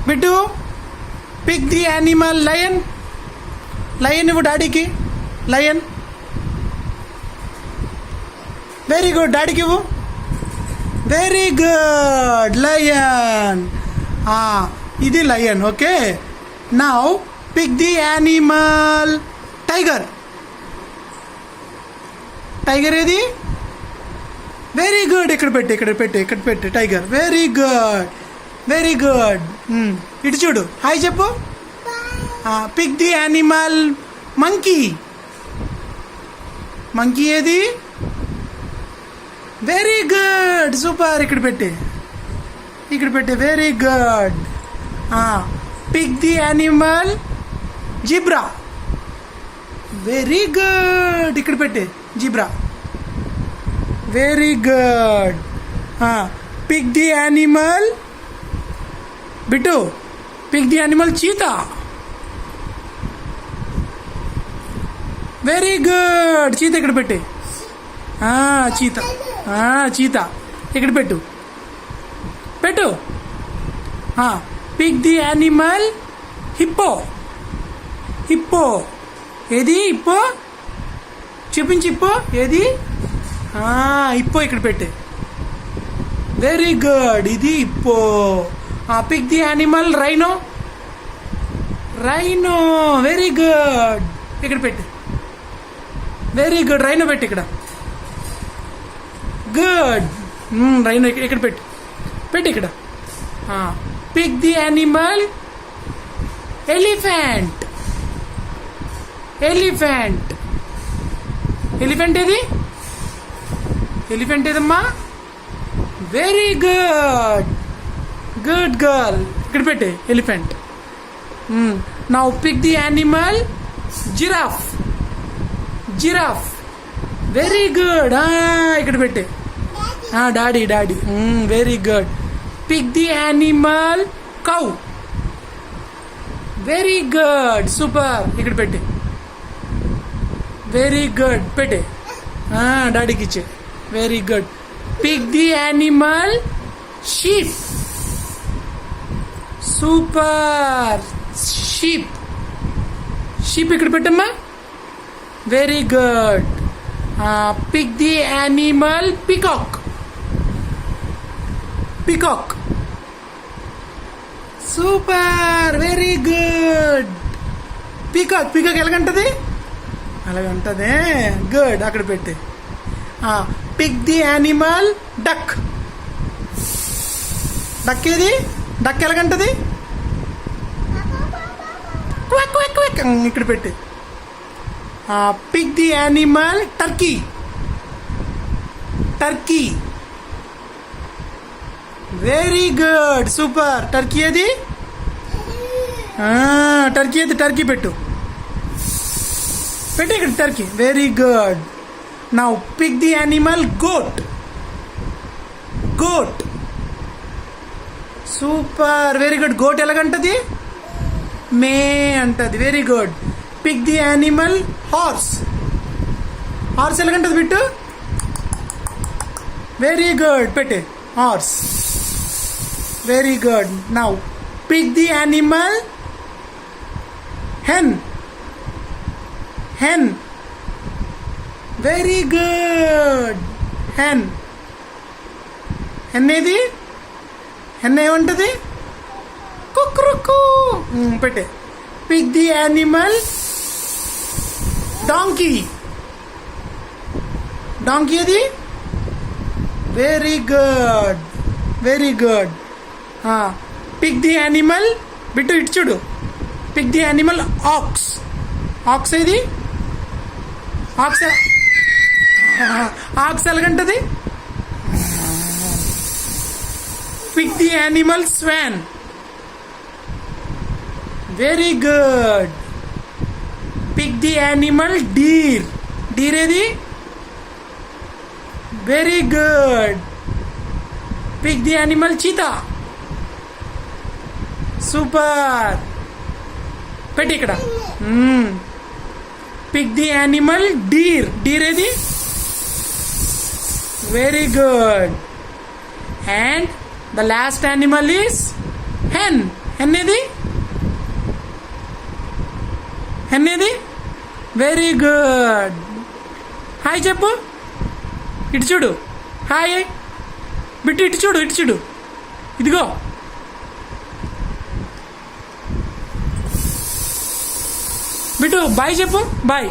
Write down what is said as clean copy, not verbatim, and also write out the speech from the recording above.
Bit pick the animal lion. Lion ఇవ్వు డాడీకి. Lion. Very good. డాడీకి ఇవ్వు. Very good. లయన్. ఇది lion. Okay. Now pick the animal tiger. Tiger ఏది? Very good. ఇక్కడ పెట్టు tiger. Very good. Very good. ఇటు చూడు. హాయ్ చెప్పు. Pick the animal monkey. Monkey ఏది? Very good. సూపర్. ఇక్కడ పెట్టే. Very good. Pick the animal zebra. Very good. ఇక్కడ పెట్టే. Zebra. Very good. Pick the animal Bittu. Pick the animal cheetah. Very good. Cheetah ఇక్కడ పెట్టే. చీత ఇక్కడ పెట్టు. Pick the animal hippo. ఏది హిప్పో? చూపించి. హిప్పో ఏది? హిప్పో ఇక్కడ పెట్టే. Very good. ఇది hippo. Pick the animal rhino. Very good. ఇక్కడ పెట్టు. Very good. రైనో పెట్టు ఇక్కడ. గుడ్. రైనో ఇక్కడ పెట్టు ఇక్కడ. Pick the animal elephant. Elephant ఏది? ఎలిఫెంట్ ఏదమ్మా? Very good. Good girl. ఇక్కడ పెట్టే. Elephant. Now pick the animal giraffe. Very good. ఇక్కడ పెట్టే. Daddy. Very good. Pick the animal cow. Very good. Super. ఇక్కడ పెట్టే. Very good. పెట్టే. డాడీకి ఇచ్చే. Very good. Pick the animal sheep. Super. Sheep ఇక్కడ పెట్టమ్మా. Very good. Pick the animal peacock. Super. Very good. Peacock ఎలాగంటది? అలాగంటదే. గుడ్. అక్కడ పెట్టే. Pick the animal duck. ఏది? డక్ ఎలాగంటది? ఇక్కడ పెట్టే. Pick the animal turkey. Very good. Super. Turkey ఏది? టర్కీ పెట్టు. ఇక్కడ turkey. Very good. Now pick the animal goat. Super. Very good. Goat ఎలాగంటది? మే అంటది. Very good. Pick the animal horse. ఎలాగంటది బిట్టు? Very good. పెట్టే. Horse. Very good. Now pick the animal hen. Very good. hen ఏది? ఏమంటది? కుక్రుకు. పెట్టే. Pick the animal donkey. ఏది? Very good. Pick the animal Bittu. ఇటు చూడు. Pick the animal ox. ఏది? ఆక్స్ ఎలాగంటది? Pick the animal swan. Very good. Pick the animal deer. ఏది? Very good. Pick the animal cheetah. Super. పెట్టి ఇక్కడ. Pick the animal deer. ఏది? Very good. And the last animal is hen. హెన్నేది హెన్నేది very good. Hi చెప్పు, ఇటు చూడు, hi bit, ఇటు చూడు, ఇటు చూడు, ఇదిగో. బిట్టు బాయ్ చెప్పు, బాయ్.